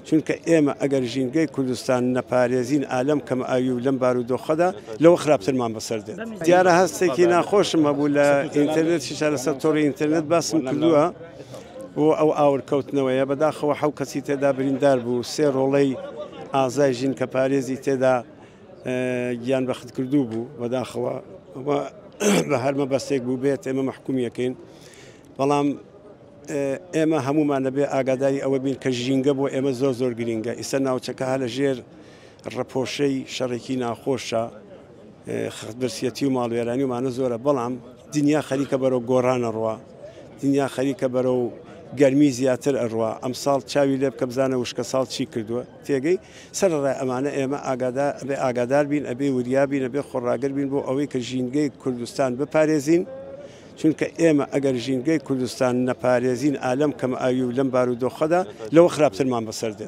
چونکە ئێمە ئەگەر ژینگەی کوردستان نەپارێزین ئالەم کەم ئاوی لەم بارودۆخەدا لەوە خراپترمان بەسەر دێت. دیارە هەستێکی ناخۆشم هەبوو لە ئینتەرنێتیشا لەسەر تۆڕی ئینتەرنێت باسم کردووە بۆ ئەو ئاورکەوتنەوەیە بەداخەوە حەو کەسی تێدا بریندار بوو، سێ ڕۆڵەی ئازای ژین کە پارێزی تێدا گیان بەخت کردوو بوو بەداخەوە بە هەر مەبەستێک بوو بێت ئێمە مەحکومیەکەین، بەڵام ئێمە هەمومان دەبێ ئاگاداری ئەوە بین کە ژینگە بۆ ئێمە زۆر گرینگە. ئیستا ناوچەکە هە لە ژێر ڕەپۆشەی شەڕێکی ناخۆشە، برسیەتی و ماڵوێرانی ومانە زۆرە، بەڵام دنیا خەریکە بەرەو گۆڕانە ڕوا، دنیا خەریکە بەرەو گەرمی زیاتر ئەڕوا. ئەم ساڵ چاوی لێ بکە بزانە وشکە ساڵ چی کردووە تێگەی سەرڕای ئەمانە ئێمە ئاگادار بین، ئەبێ وریا بین، ئەبێ خۆڕاگەر بین بۆ ئەوەی کە ژینگەی کوردستان بپارێزین، چونکە ئێمە ئەگەر ژینگەی کوردستان نەپارێزین ئالەم کەم ئاوی لەم بارودۆخەدا لەوە خراپترمان بەسەر دێت.